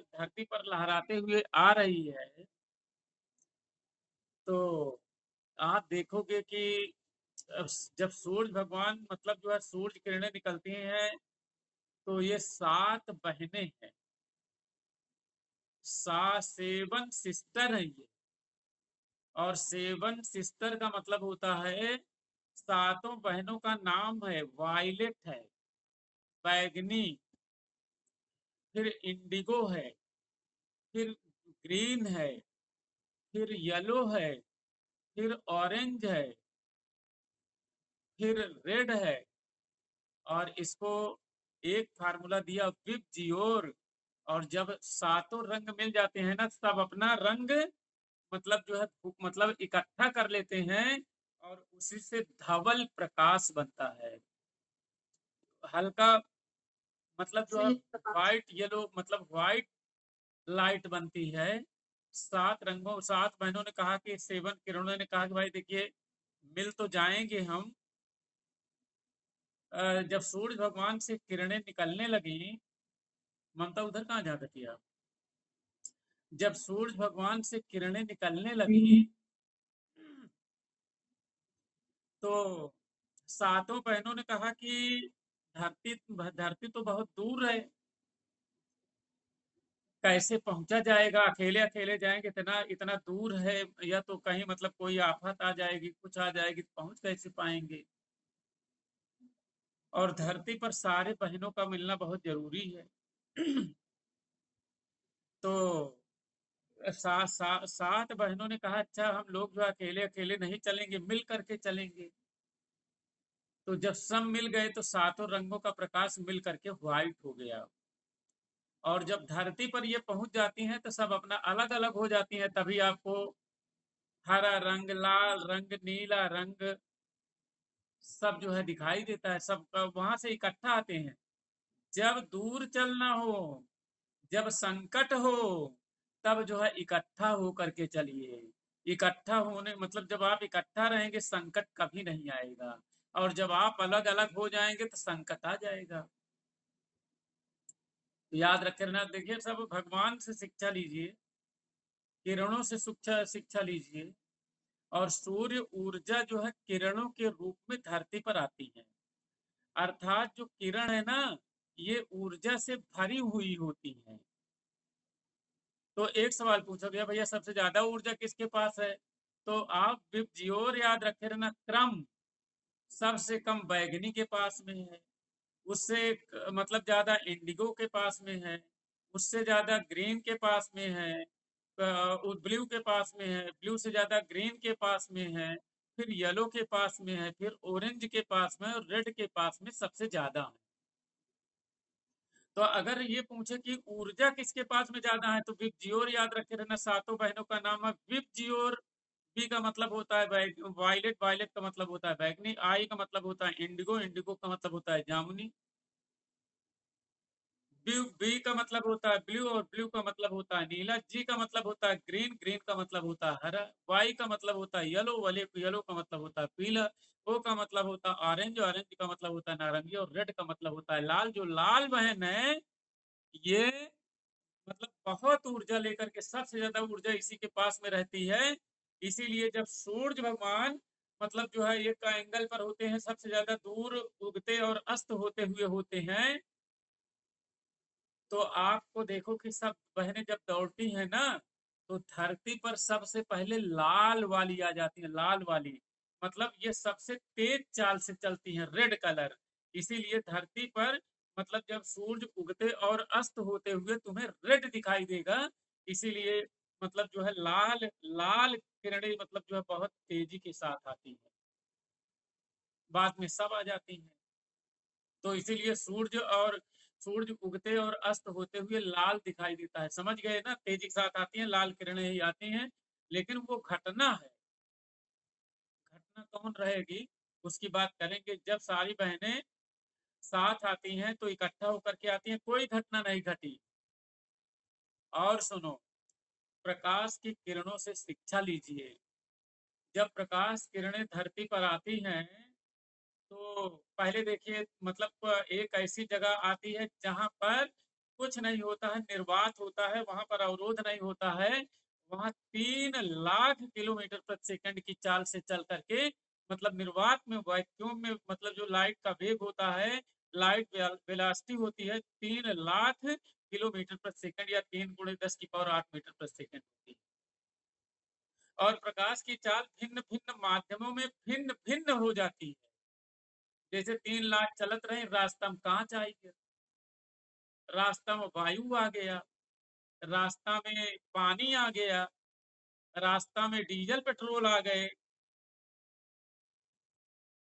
धरती पर लहराते हुए आ रही है, तो आप देखोगे कि जब सूरज भगवान मतलब जो है सूरज किरणें निकलती हैं, तो ये 7 बहनें हैं। सा 7 सिस्टर हैं ये। और 7 सिस्टर का मतलब होता है, सातों बहनों का नाम है, वायलेट है, बैगनी, फिर इंडिगो है, फिर ग्रीन है, फिर येलो है, फिर ऑरेंज है, फिर रेड है। और इसको एक फार्मूला दिया, विप जियोर। और जब सातों रंग मिल जाते हैं ना, तब अपना रंग मतलब जो है मतलब इकट्ठा कर लेते हैं, और उसी से धवल प्रकाश बनता है। हल्का मतलब जो है व्हाइट येलो, मतलब व्हाइट लाइट बनती है। 7 बहनों ने कहा कि 7 किरणों ने कहा कि भाई देखिए, मिल तो जाएंगे हम। जब सूरज भगवान से किरणें निकलने लगी, ममता उधर कहाँ जा रही आप? जब सूरज भगवान से किरणें निकलने लगी, तो सातों बहनों ने कहा कि धरती धरती तो बहुत दूर है, कैसे पहुंचा जाएगा? अकेले अकेले जाएंगे, इतना इतना दूर है, या तो कहीं मतलब कोई आफत आ जाएगी, कुछ आ जाएगी, तो पहुंच कैसे पाएंगे? और धरती पर सारे बहनों का मिलना बहुत जरूरी है। तो 7 बहनों ने कहा, अच्छा हम लोग जो अकेले अकेले नहीं चलेंगे, मिल करके चलेंगे। तो जब सब मिल गए, तो सातों रंगों का प्रकाश मिल करके व्हाइट हो गया। और जब धरती पर ये पहुंच जाती हैं, तो सब अपना अलग अलग हो जाती हैं। तभी आपको हरा रंग, लाल रंग, नीला रंग सब जो है दिखाई देता है। सब वहां से इकट्ठा आते हैं। जब दूर चलना हो, जब संकट हो, तब जो है इकट्ठा हो करके चलिए। इकट्ठा होने मतलब जब आप इकट्ठा रहेंगे, संकट कभी नहीं आएगा। और जब आप अलग अलग हो जाएंगे, तो संकट आ जाएगा। तो याद रखे रहना, देखिए सब भगवान से शिक्षा लीजिए, किरणों से शिक्षा शिक्षा लीजिए। और सूर्य ऊर्जा जो है किरणों के रूप में धरती पर आती है। अर्थात जो किरण है ना, ये ऊर्जा से भरी हुई होती है। तो एक सवाल पूछा गया, भैया सबसे ज्यादा ऊर्जा किसके पास है? तो आप विबजियोर याद रखे रहना, क्रम सबसे कम बैगनी के पास में है। उससे मतलब ज्यादा इंडिगो के पास में है। उससे ज्यादा ग्रीन के पास में है। ब्लू के पास में है। ब्लू से ज्यादा ग्रीन के पास में है। फिर येलो के पास में है, फिर ऑरेंज के पास में, और रेड के पास में सबसे ज्यादा है। तो अगर ये पूछे कि ऊर्जा किसके पास में ज्यादा है, तो विबजियोर याद रखे रहना, सातों बहनों का नाम है विबजियोर। बी का मतलब होता है वायलेट, वायलेट का मतलब होता है बैगनी, आई का मतलब होता है इंडिगो, इंडिगो का मतलब होता है जामुनी, ब्लू, बी का मतलब होता है ब्लू, और ब्लू का मतलब होता है नीला, जी का मतलब होता है ग्रीन, ग्रीन का मतलब होता है हरा, वाई का मतलब होता है येलो, वाले येलो का मतलब होता है पीला, ओ का मतलब होता है ऑरेंज, ऑरेंज का मतलब होता है नारंगी, और रेड का मतलब होता है लाल। जो लाल बहन है, ये मतलब बहुत ऊर्जा लेकर के, सबसे ज्यादा ऊर्जा इसी के पास में रहती है। इसीलिए जब सूरज भगवान मतलब जो है एक एंगल पर होते हैं, सबसे ज्यादा दूर उगते और अस्त होते हुए होते हैं, तो आपको देखो कि सब बहनें जब दौड़ती हैं ना, तो धरती पर सबसे पहले लाल वाली आ जाती है, लाल वाली। मतलब ये सबसे तेज चाल से चलती हैं, रेड कलर। इसीलिए धरती पर मतलब जब सूरज उगते और अस्त होते हुए तुम्हें रेड दिखाई देगा। इसीलिए मतलब जो है लाल लाल किरणें मतलब जो है बहुत तेजी के साथ आती है, बाद में सब आ जाती हैं। तो इसीलिए सूरज उगते और अस्त होते हुए लाल दिखाई देता है। समझ गए ना? तेजी के साथ आती हैं, लाल किरणें ही आती हैं। लेकिन वो घटना है, घटना कौन रहेगी, उसकी बात करेंगे। जब सारी बहनें साथ आती हैं, तो इकट्ठा होकर के आती हैं, कोई घटना नहीं घटी। और सुनो, प्रकाश की किरणों से शिक्षा लीजिए। जब प्रकाश किरणें धरती पर आती हैं, तो पहले देखिए मतलब एक ऐसी जगह आती है जहां पर कुछ नहीं होता है, निर्वात होता है, वहां पर अवरोध नहीं होता है। वहां 3 लाख किलोमीटर प्रति सेकंड की चाल से चल करके, मतलब निर्वात में, वैक्यूम में, मतलब जो लाइट का वेग होता है, लाइट वेलोसिटी होती है 3 लाख किलोमीटर प्रति सेकंड, या 3 × 10⁸ मीटर प्रति सेकंड होती है। और प्रकाश की चाल भिन्न भिन्न माध्यमों में भिन्न भिन्न हो जाती है। जैसे 3 लाख चलत रहे, रास्ता में कांच आई गया, रास्ता में वायु आ गया, रास्ता में पानी आ गया, रास्ता में डीजल पेट्रोल आ गए,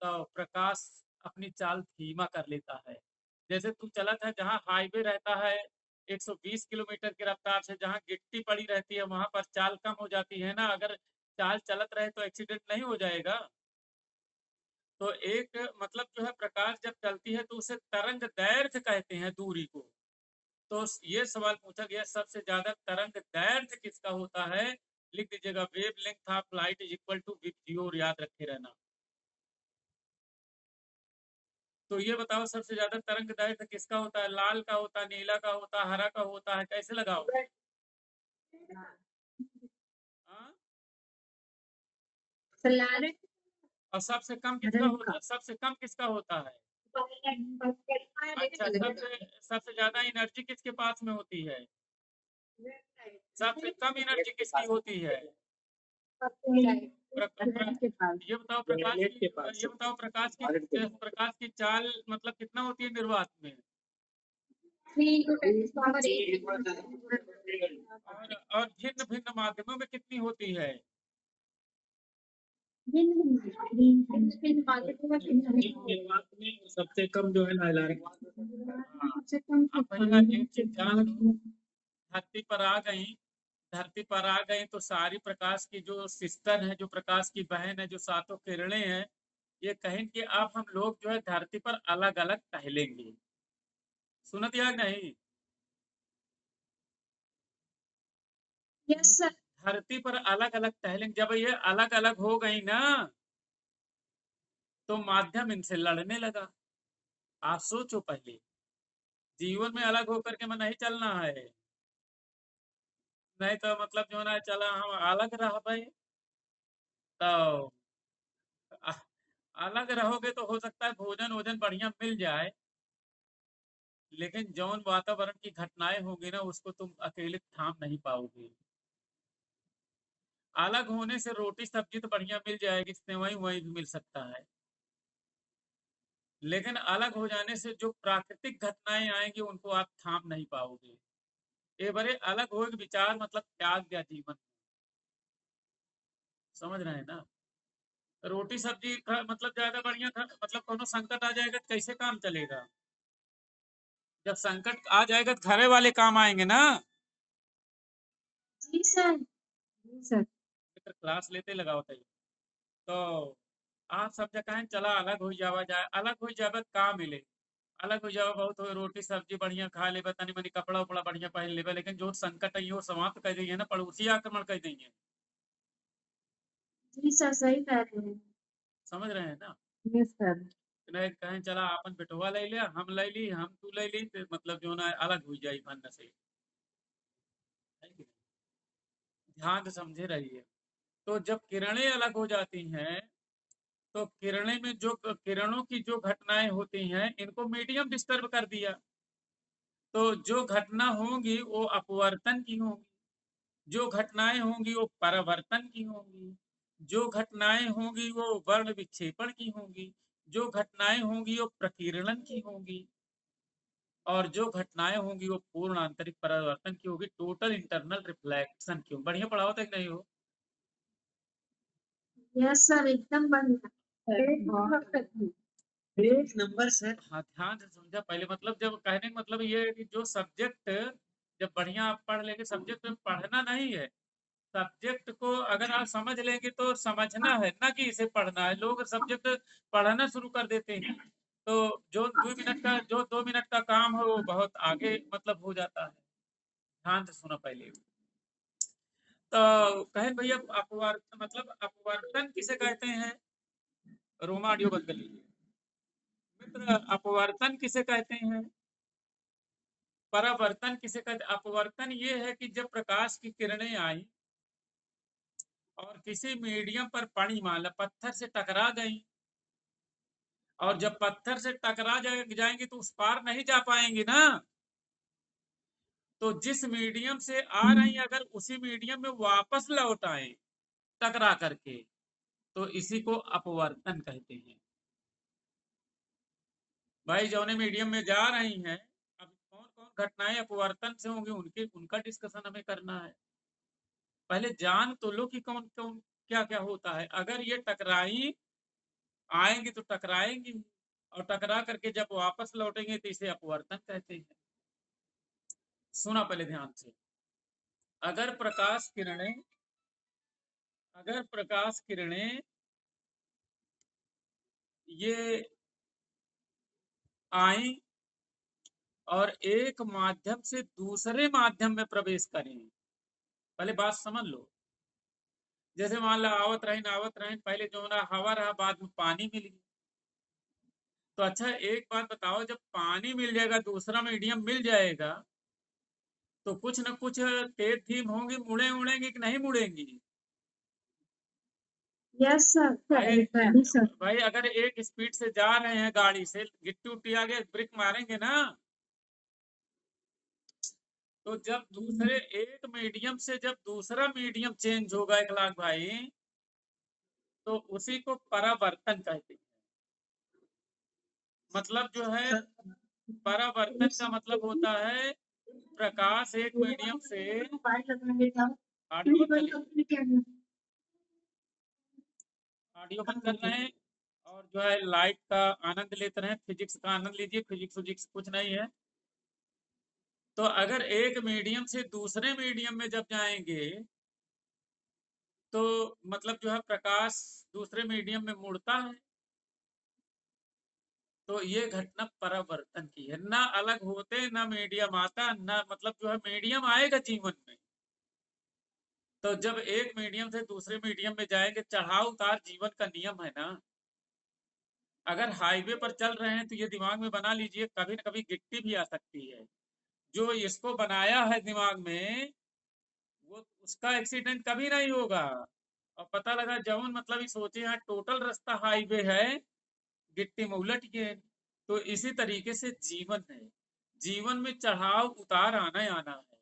तो प्रकाश अपनी चाल धीमा कर लेता है। जैसे तू चलत है, जहाँ हाईवे रहता है 120 किलोमीटर की रफ्तार से, जहाँ गिट्टी पड़ी रहती है वहां पर चाल कम हो जाती है ना। अगर चाल चलत रहे तो एक्सीडेंट नहीं हो जाएगा। तो एक मतलब जो है, प्रकाश जब चलती है तो उसे तरंग दैर्घ्य कहते हैं, दूरी को। तो ये सवाल पूछा गया, सबसे ज्यादा तरंग दैर्घ्य किसका होता है? लिख दीजिएगा, wave length of light is equal to विबज्योर, याद रखे रहना। तो ये बताओ, सबसे ज्यादा तरंग दैर्घ्य किसका होता है? लाल का होता है, नीला का होता है, हरा का होता है? कैसे लगाओ? हाँ? और सबसे कम किसका होता है? सबसे कम किसका होता है? अच्छा, सबसे ज्यादा एनर्जी किसके पास में होती है? सबसे कम एनर्जी किसकी होती है? ये बताओ प्रकाश की चाल मतलब कितना होती है निर्वात में? और भिन्न भिन्न माध्यमों में कितनी होती है? निर्वात में सबसे कम जो है ना, अब भैया एक चीज ध्यान रखो, धरती पर आ गई, धरती पर आ गई तो सारी प्रकाश की जो सिस्टर है, जो प्रकाश की बहन है, जो सातों किरणें हैं, ये कहें कि अब हम लोग जो है धरती पर अलग अलग टहलेंगे। सुनत या नहीं? Yes sir. धरती पर अलग अलग टहलेंगे। जब ये अलग अलग हो गई ना, तो माध्यम इनसे लड़ने लगा। आप सोचो पहले, जीवन में अलग होकर के मैं नहीं चलना है, नहीं तो मतलब जो ना चला हम अलग रह भाई, तो अलग रहोगे तो हो सकता है भोजन वोजन बढ़िया मिल जाए, लेकिन जौन वातावरण की घटनाएं होंगी ना, उसको तुम अकेले थाम नहीं पाओगे। अलग होने से रोटी सब्जी तो बढ़िया मिल जाएगी, सेवई वही भी मिल सकता है, लेकिन अलग हो जाने से जो प्राकृतिक घटनाएं आएंगी उनको आप थाम नहीं पाओगे। ये बड़े अलग हो विचार मतलब त्याग दिया जीवन। समझ रहे हैं ना? रोटी सब्जी मतलब ज्यादा बढ़िया मतलब कोनो संकट आ जाएगा तो कैसे काम चलेगा? जब संकट आ जाएगा तो घरे वाले काम आएंगे ना। जी सर। जी सर। क्लास लेते लगाओ थे, तो आप सब जगह चला अलग हो जावा जाए, अलग हो जावे का मिले, अलग हो जावा बहुत हो, रोटी सब्जी बढ़िया खा ले, तनी मनी कपड़ा उपड़ा बढ़िया पहन ले, लेकिन जो संकट है वो समाप्त कर देंगे ना, पड़ोसी आक्रमण कर देंगे। जी सर, सही कह रहे हैं। समझ रहे हैं ना? Yes sir. नहीं कहें चला अपन बेटवा ले लिया, हम ले ली, हम तू ले ली, तो मतलब जो ना अलग हो जाए मन से। है कि नहीं? ध्यान से समझे रहिए। तो जब किरणें अलग हो जाती हैं, तो किरणें में जो किरणों की जो घटनाएं होती हैं, इनको मीडियम डिस्टर्ब कर दिया, तो जो घटना होंगी वो अपवर्तन की होंगी, जो घटनाएं होंगी वो परावर्तन की होंगी, जो घटनाएं होंगी वो वर्ण विक्षेपण की होंगी, जो घटनाएं होंगी वो प्रकीर्णन की होंगी, और जो घटनाएं होंगी वो पूर्ण आंतरिक परावर्तन की होगी, टोटल इंटरनल रिफ्लेक्शन की होगी। बढ़िया पढ़ाओ तक नहीं हो? यस सर, एकदम बढ़िया। एक नंबर सर। हाँ, ध्यान से समझा पहले, मतलब जब कहने का मतलब ये है कि जो सब्जेक्ट जब बढ़िया आप पढ़ लेंगे, सब्जेक्ट में पढ़ना नहीं है, सब्जेक्ट को अगर आप समझ लेंगे तो समझना है ना, कि इसे पढ़ना है। लोग सब्जेक्ट पढ़ना शुरू कर देते हैं, तो जो 2 मिनट का काम है वो बहुत आगे मतलब हो जाता है। ध्यान से सुनो पहले। तो कहे भैया, मतलब अपवर्तन किसे कहते हैं? रोमा ऑडियो बंद कर लीजिए। मित्र, अपवर्तन किसे कहते हैं? परावर्तन किसे कहते? अपवर्तन ये है कि जब प्रकाश की किरणें आई और किसी मीडियम पर पड़ी, मान लो पत्थर से टकरा गई, और जब पत्थर से टकरा जाएंगी तो उस पार नहीं जा पाएंगी ना। तो जिस मीडियम से आ रही अगर उसी मीडियम में वापस लौट आए टकरा करके, तो इसी को अपवर्तन कहते हैं। भाई जौने मीडियम में जा रही हैं, अब कौन कौन घटनाएं अपवर्तन से होंगी उनका डिस्कशन हमें करना है। पहले जान तो लो कि कौन कौन क्या क्या होता है। अगर ये टकराई आएंगी तो टकराएंगी, और टकरा करके जब वापस लौटेंगे तो इसे अपवर्तन कहते हैं। सुना पहले ध्यान से। अगर प्रकाश किरणें अगर प्रकाश किरणें ये आई और एक माध्यम से दूसरे माध्यम में प्रवेश करें, पहले बात समझ लो। जैसे मान लो आवत रही, पहले जो ना हवा रहा, बाद में पानी मिल गया। तो अच्छा एक बात बताओ, जब पानी मिल जाएगा, दूसरा मीडियम मिल जाएगा, तो कुछ न कुछ तेज धीम होंगी, मुड़ेंगी कि नहीं मुड़ेंगी? यस सर, भाई सर। भाई अगर एक स्पीड से जा रहे हैं गाड़ी से, गिट्टी उट्टी आ गया, ब्रेक मारेंगे ना। तो जब दूसरे एक मीडियम से जब दूसरा मीडियम चेंज होगा, एक लाख भाई, तो उसी को परावर्तन कहते हैं। मतलब जो है परावर्तन का मतलब होता है प्रकाश एक मीडियम से, ऑडियो बंद कर रहे हैं और जो है लाइट का आनंद लेते रहे, फिजिक्स का आनंद लीजिए। फिजिक्स कुछ नहीं है। तो अगर एक मीडियम से दूसरे मीडियम में जब जाएंगे, तो मतलब जो है प्रकाश दूसरे मीडियम में मुड़ता है। तो ये घटना परावर्तन की है। ना अलग होते, ना मीडियम आता, ना मतलब जो है मीडियम आएगा जीवन में। तो जब एक मीडियम से दूसरे मीडियम में जाएंगे, चढ़ाव उतार जीवन का नियम है ना। अगर हाईवे पर चल रहे हैं तो ये दिमाग में बना लीजिए, कभी न कभी गिट्टी भी आ सकती है। जो इसको बनाया है दिमाग में, वो उसका एक्सीडेंट कभी नहीं होगा। और पता लगा जवन मतलब सोचे यहाँ टोटल रास्ता हाईवे है, गिट्टी में उलट गए। तो इसी तरीके से जीवन है। जीवन में चढ़ाव उतार आना आना है।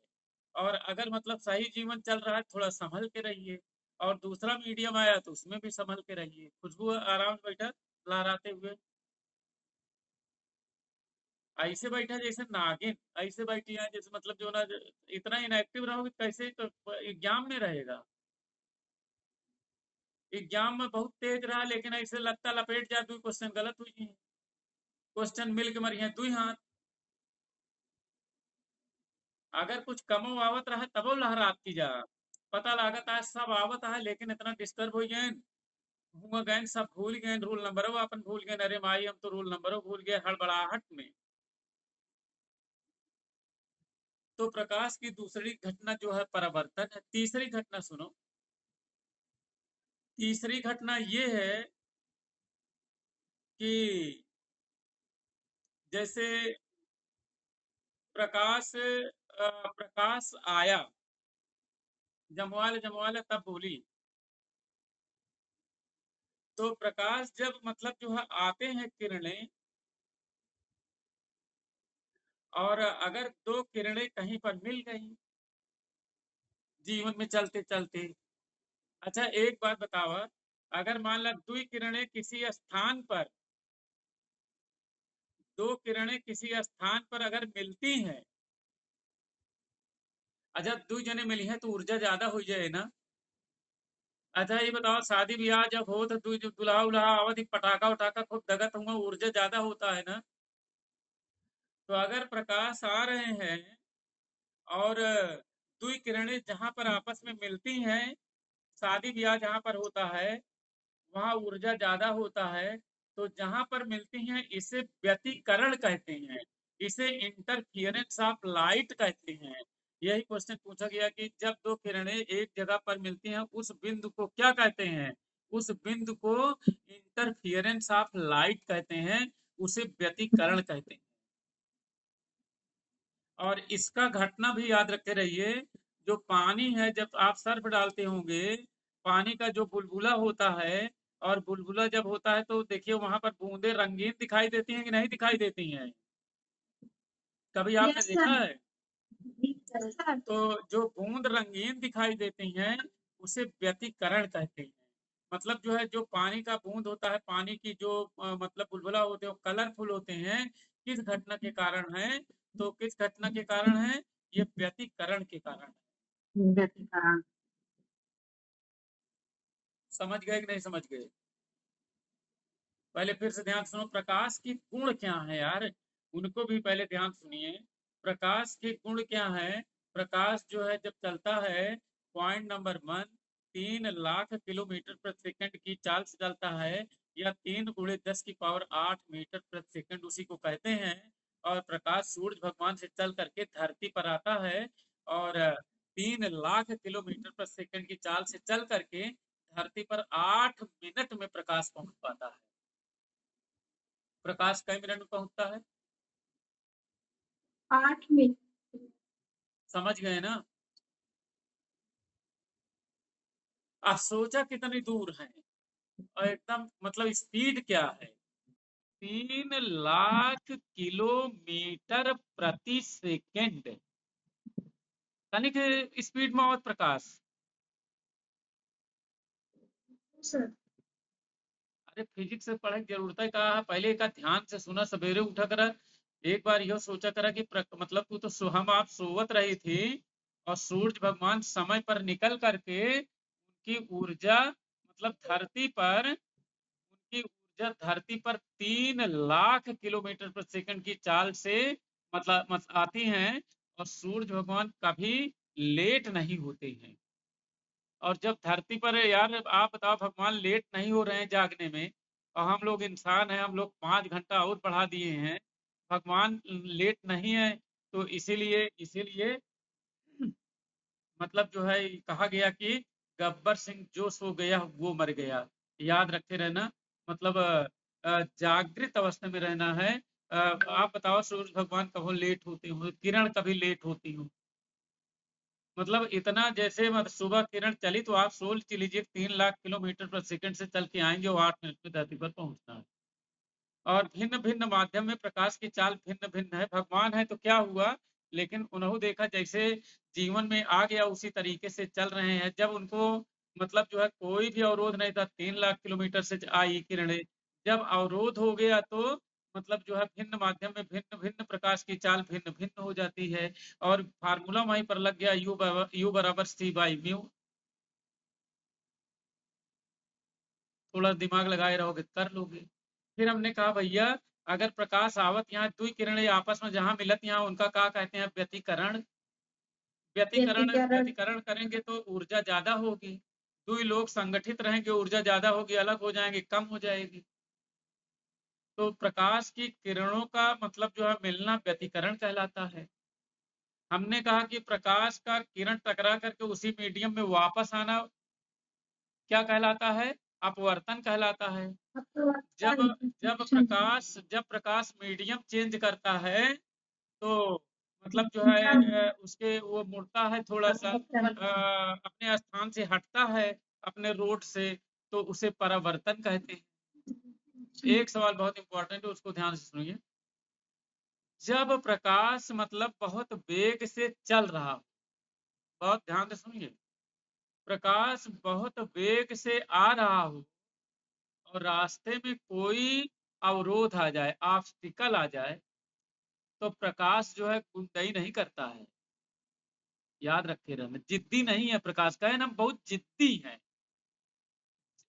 और अगर मतलब सही जीवन चल रहा है, थोड़ा संभल के रहिए। और दूसरा मीडियम आया तो उसमें भी संभल के रहिए। खुशबू आराम से बैठा लहराते हुए, ऐसे बैठा जैसे नागिन, ऐसे बैठी है जैसे मतलब जो ना, इतना इनएक्टिव रहोगे कैसे तो एग्जाम में रहेगा। एग्जाम में बहुत तेज रहा, लेकिन ऐसे लगता लपेट जा, दू क्वेश्चन गलत हुई है, क्वेश्चन मिल के मरी है दुई हाथ। अगर कुछ कमो आवत रहा तबो लहरात की जा, पता लागत है सब आवत है, लेकिन इतना डिस्टर्ब हो गए हुआ गए, सब भूल गए, रूल नंबरों अपन भूल गए। अरे माई हम तो रूल नंबरों भूल गए हड़बड़ाहट में। तो प्रकाश की दूसरी घटना जो है परावर्तन है। तीसरी घटना सुनो। तीसरी घटना ये है कि जैसे प्रकाश आया, जमवाल जमवाल तब बोली। तो प्रकाश जब मतलब जो है आते हैं किरणें, और अगर दो किरणें कहीं पर मिल गई जीवन में चलते चलते। अच्छा एक बात बताओ, अगर मान लो दो किरणें किसी स्थान पर अगर मिलती हैं, अच्छा दो जने मिली हैं तो ऊर्जा ज्यादा हो जाए ना। अच्छा ये बताओ, शादी ब्याह जब हो तो दुल्हा उल्हा आवत पटाखा उटाखा खूब दगत हुआ, ऊर्जा ज्यादा होता है ना। तो अगर प्रकाश आ रहे हैं और दुई किरणें जहां पर आपस में मिलती हैं, शादी ब्याह जहां पर होता है वहां ऊर्जा ज्यादा होता है। तो जहां पर मिलती हैं इसे व्यतिकरण कहते हैं, इसे इंटरफियरेंस ऑफ लाइट कहते हैं। यही क्वेश्चन पूछा गया कि जब दो किरणें एक जगह पर मिलती हैं उस बिंदु को क्या कहते हैं? उस बिंदु को इंटरफियरेंस ऑफ लाइट कहते हैं, उसे व्यतिकरण कहते हैं। और इसका घटना भी याद रखे रहिए, जो पानी है जब आप सर्फ डालते होंगे, पानी का जो बुलबुला होता है, और बुलबुला जब होता है तो देखिए वहां पर बूंदे रंगीन दिखाई देती हैं कि नहीं दिखाई देती हैं? कभी आपने यस देखा सर। है? Yes sir. तो जो बूंद रंगीन दिखाई देती हैं उसे व्यतिकरण कहते हैं। मतलब जो है, जो पानी का बूंद होता है, पानी की जो मतलब बुलबुला होते हैं, वो कलरफुल होते हैं। किस घटना के कारण है? तो किस घटना के कारण है? ये व्यतिकरण के कारण है। व्यतिकरण। समझ गए कि नहीं समझ गए? पहले फिर से ध्यान सुनो, प्रकाश की गुण क्या है यार, उनको भी पहले ध्यान सुनिए। प्रकाश के गुण क्या है? प्रकाश जो है जब चलता है, पॉइंट नंबर 1, 3 लाख किलोमीटर प्रति सेकंड की चाल से चलता है, या 3 × 10⁸ मीटर प्रति सेकंड, उसी को कहते हैं। और प्रकाश सूर्य भगवान से चल करके धरती पर आता है, और 3 लाख किलोमीटर प्रति सेकंड की चाल से चल करके धरती पर 8 मिनट में प्रकाश पहुंच पाता है। प्रकाश कई मिनट में पहुंचता है? 8 मिनट। समझ गए ना? आप सोचा कितनी दूर है, और एकदम मतलब स्पीड क्या है? 3 लाख किलोमीटर प्रति सेकंड, तनिक स्पीड में आवत प्रकाश। सर। अरे फिजिक्स से पढ़े की जरूरत है कहा है, पहले का ध्यान से सुना, सवेरे उठा करा, एक बार यह सोचा करा कि मतलब तू तो हम आप सोवत रही थी, और सूरज भगवान समय पर निकल करके उनकी ऊर्जा मतलब धरती पर 3 लाख किलोमीटर प्रति सेकंड की चाल से मतलब आती हैं, और सूरज भगवान कभी लेट नहीं होते हैं। और जब धरती पर यार आप बताओ, भगवान लेट नहीं हो रहे हैं जागने में, और हम लोग इंसान हैं, हम लोग 5 घंटा और बढ़ा दिए हैं, भगवान लेट नहीं है। तो इसीलिए इसीलिए मतलब जो है कहा गया कि गब्बर सिंह जो सो गया वो मर गया। याद रखे रहना, मतलब जागृत अवस्था में रहना है। आप बताओ, सूरज भगवान कभी लेट होते हो, किरण कभी लेट होती हो? मतलब इतना जैसे सुबह किरण चली तो आप सोच लीजिए 3 लाख किलोमीटर प्रति सेकंड से चल के आएंगे, वो 8 मिनट में धरती पर पहुंचना है। और भिन्न भिन्न माध्यम में प्रकाश की चाल भिन्न भिन्न है। भगवान है तो क्या हुआ, लेकिन उन्होंने देखा जैसे जीवन में आ गया उसी तरीके से चल रहे हैं। जब उनको मतलब जो है कोई भी अवरोध नहीं था, 3 लाख किलोमीटर से आई किरणें, जब अवरोध हो गया तो मतलब जो है भिन्न माध्यम में भिन्न भिन्न प्रकाश की चाल भिन्न भिन्न हो जाती है। और फार्मूला वहीं पर लग गया, यू बराबर C/म्यू। थोड़ा दिमाग लगाए रहोगे कर लोगे। फिर हमने कहा भैया, अगर प्रकाश आवत यहाँ दुई किरणें आपस में जहां मिलत, यहाँ उनका क्या कहते हैं? व्यतिकरण। व्यतिकरण व्यतिकरण। व्यतिकरण करेंगे तो ऊर्जा ज्यादा होगी। दुई लोग संगठित रहेंगे, ऊर्जा ज्यादा होगी, अलग हो जाएंगे कम हो जाएगी। तो प्रकाश की किरणों का मतलब जो है मिलना व्यतिकरण कहलाता है। हमने कहा कि प्रकाश का किरण टकरा करके उसी मीडियम में वापस आना क्या कहलाता है? अपवर्तन कहलाता है। जब जब प्रकाश मीडियम चेंज करता है तो मतलब जो है उसके वो मुड़ता है थोड़ा सा, अपने स्थान से हटता है अपने रोड से, तो उसे परावर्तन कहते हैं। एक सवाल बहुत इंपॉर्टेंट है, उसको ध्यान से सुनिए। जब प्रकाश मतलब बहुत वेग से चल रहा हो, बहुत ध्यान से सुनिए, प्रकाश बहुत वेग से आ रहा हो और रास्ते में कोई अवरोध आ जाए, ऑब्स्टिकल आ जाए, तो प्रकाश जो है कुंदई नहीं करता है। याद रखे रहना, जिद्दी नहीं है प्रकाश का, है ना, बहुत जिद्दी है।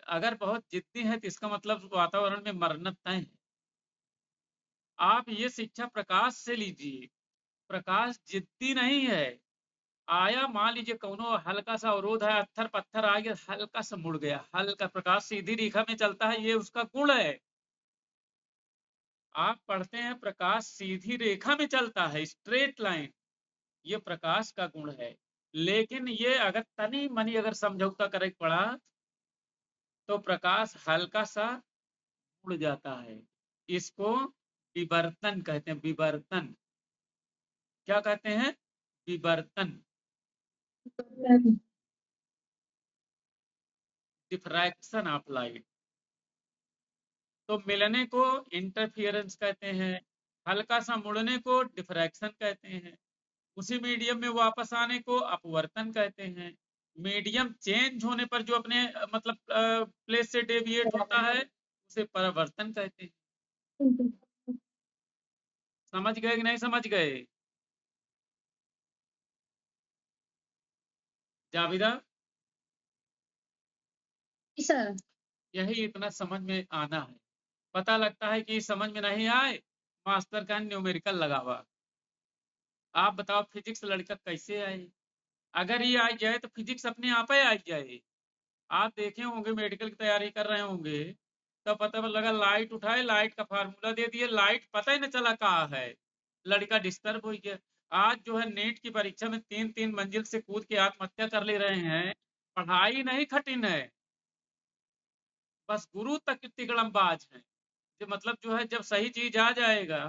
अगर बहुत जिद्दी है तो इसका मतलब वातावरण में मरना तय है। आप ये शिक्षा प्रकाश से लीजिए। प्रकाश जिद्दी नहीं है। आया, मान लीजिए कौनो हल्का सा अवरोध है, पत्थर पत्थर आ गया, हल्का सा मुड़ गया, हल्का, प्रकाश सीधी रेखा में चलता है, ये उसका गुण है। आप पढ़ते हैं प्रकाश सीधी रेखा में चलता है, स्ट्रेट लाइन, ये प्रकाश का गुण है। लेकिन ये अगर तनी मनी अगर समझौता करे पड़ा तो प्रकाश हल्का सा उड़ जाता है। इसको विवर्तन कहते हैं, विवर्तन। क्या कहते हैं? विवर्तन। Diffraction of light. तो मिलने को इंटरफियरेंस कहते हैं, हल्का सा मुड़ने को डिफ्रैक्शन कहते हैं, उसी मीडियम में वापस आने को अपवर्तन कहते हैं, मीडियम चेंज होने पर जो अपने मतलब प्लेस से डेविएट होता है उसे परावर्तन कहते हैं। समझ गए कि नहीं समझ गए? जाविदा, सर। यही इतना समझ में आना है। पता लगता है कि समझ में नहीं आए, मास्टर का न्यूमेरिकल लगा हुआ। आप बताओ फिजिक्स लड़का कैसे आए? अगर ये आ जाए तो फिजिक्स अपने आप ही आ जाए। आप देखे होंगे मेडिकल की तैयारी कर रहे होंगे तो पता लगा लाइट उठाए, लाइट का फार्मूला दे दिए, लाइट पता ही न चला कहाँ है, लड़का डिस्टर्ब हो गया। आज जो है नेट की परीक्षा में 3-3 मंजिल से कूद के आत्महत्या कर ले रहे हैं। पढ़ाई नहीं कठिन है, बस गुरु तक तिगड़मबाज है। जो मतलब जो है जब सही चीज आ जाएगा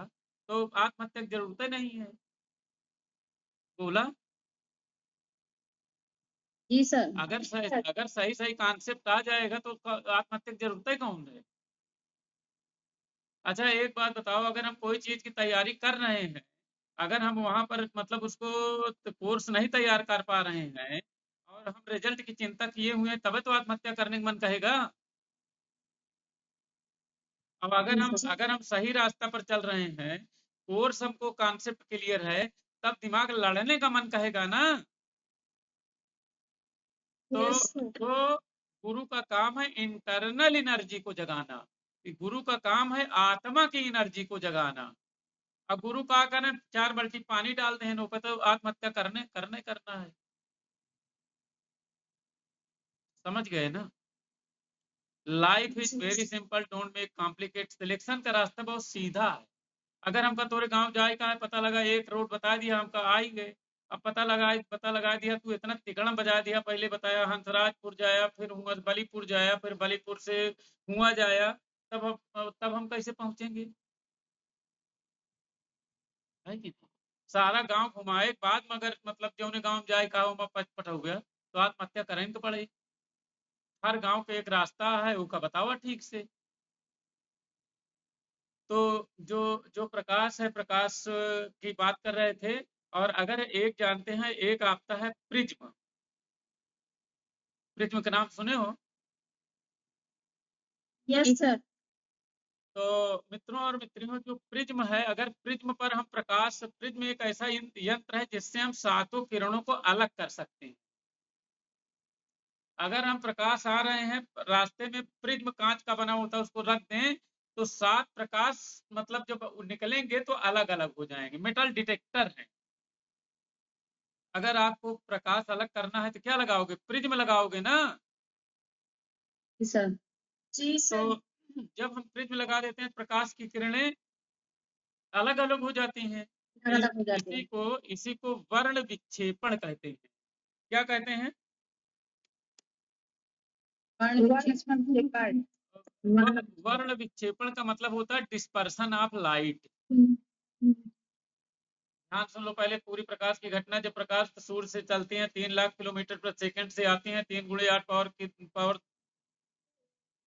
तो आत्महत्या की जरूरत ही नहीं है। बोला जी सर। अगर सही सही कॉन्सेप्ट आ जाएगा तो आत्महत्या की जरूरत ही कौन है? अच्छा एक बात बताओ, अगर हम कोई चीज की तैयारी कर रहे हैं, अगर हम वहां पर मतलब उसको कोर्स नहीं तैयार कर पा रहे हैं और हम रिजल्ट की चिंता किए हुए हैं, तभी तो आत्महत्या करने का मन कहेगा। अब अगर हम सही रास्ता पर चल रहे हैं, कोर्स हमको कॉन्सेप्ट क्लियर है, तब दिमाग लड़ने का मन कहेगा ना। तो यस सर। तो गुरु का काम है इंटरनल एनर्जी को जगाना, गुरु का काम है आत्मा की एनर्जी को जगाना। अब गुरु का करना 4 बाल्टी पानी डाल दें नो पे तो आत्महत्या करना है। समझ गए ना? Life is very simple, don't make complicate. Selection का रास्ता बहुत सीधा है। अगर हमका तोरे गांव जाए का है, पता लगा एक रोड बता दिया, हमका आई गए। अब पता लगा दिया, तू इतना तिकड़म बजा दिया, पहले बताया हंसराजपुर जाया, फिर हुआ बलीपुर जाया, फिर बलीपुर से हुआ जाया, तब हम कैसे पहुंचेंगे? है कि नहीं? सारा गांव घुमाए के बाद मगर मतलब जो गांव में जाए का पट हो गया तो आत्महत्या करें तो पड़े। हर गांव के एक रास्ता है, वो का बताओ ठीक से। तो जो जो प्रकाश है, प्रकाश की बात कर रहे थे। और अगर एक जानते हैं, एक आता है प्रिज्म। प्रिज्म का नाम सुने हो? Yes sir. तो मित्रों और मित्रियों, जो प्रिज्म है, अगर प्रिज्म पर हम प्रकाश, प्रिज्म एक ऐसा यंत्र है जिससे हम सातों किरणों को अलग कर सकते हैं। अगर हम प्रकाश आ रहे हैं रास्ते में, प्रिज्म कांच का बना होता है, उसको रख दें तो 7 प्रकाश मतलब जब निकलेंगे तो अलग अलग हो जाएंगे। मेटल डिटेक्टर है। अगर आपको प्रकाश अलग करना है तो क्या लगाओगे? प्रिज्म लगाओगे ना। सर। जी तो सर। जब हम प्रिज्म लगा देते हैं, प्रकाश की किरणें अलग अलग हो जाती हैं। अलग हो जाते इसी हैं। को इसी को वर्ण विक्षेपण कहते हैं। क्या कहते हैं? वर्ण विक्षेपण का मतलब होता है डिस्पर्सन ऑफ लाइट। ध्यान सुन लो पहले पूरी प्रकाश की घटना। जब प्रकाश सूर्य से चलती है 3 लाख किलोमीटर प्रति सेकंड से आती है, 3 गुणे 8 पावर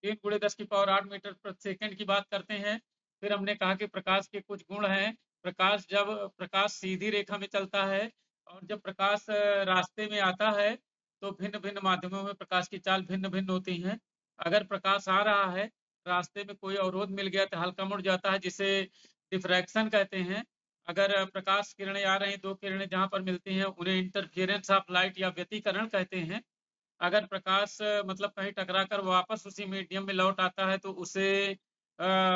3 गुणे 10 की पावर 8 मीटर प्रति सेकंड की बात करते हैं। फिर हमने कहा कि प्रकाश के कुछ गुण हैं। जब प्रकाश सीधी रेखा में चलता है और जब प्रकाश रास्ते में आता है तो भिन्न भिन्न माध्यमों में प्रकाश की चाल भिन्न भिन्न होती हैं। अगर प्रकाश आ रहा है, रास्ते में कोई अवरोध मिल गया तो हल्का मुड़ जाता है, जिसे डिफ्रैक्शन कहते हैं। अगर प्रकाश किरणें आ रही, 2 किरणें जहां पर मिलती हैं उन्हें इंटरफियरेंस ऑफ लाइट या व्यतिकरण कहते हैं। अगर प्रकाश मतलब कहीं टकरा कर वापस उसी मीडियम में लौट आता है तो उसे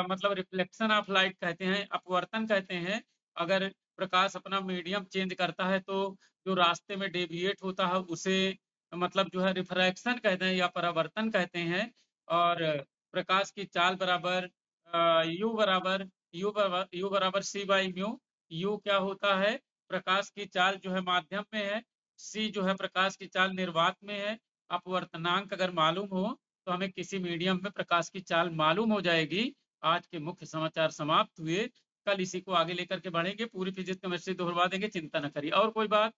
मतलब रिफ्लेक्शन ऑफ लाइट कहते हैं, अपवर्तन कहते हैं। अगर प्रकाश अपना मीडियम चेंज करता है तो जो रास्ते में डेविएट होता है उसे मतलब जो है रिफ्रैक्शन कहते हैं या परावर्तन कहते हैं। और प्रकाश की चाल बराबर यू बराबर सी बाई म्यू। यू क्या होता है? प्रकाश की चाल जो है माध्यम में है, सी जो है प्रकाश की चाल निर्वात में है। अपवर्तनांक अगर मालूम हो तो हमें किसी मीडियम में प्रकाश की चाल मालूम हो जाएगी। आज के मुख्य समाचार समाप्त हुए। कल इसी को आगे लेकर के बढ़ेंगे, पूरी फिजिक्स केमिस्ट्री दोहरवा देंगे, चिंता न करिए। और कोई बात?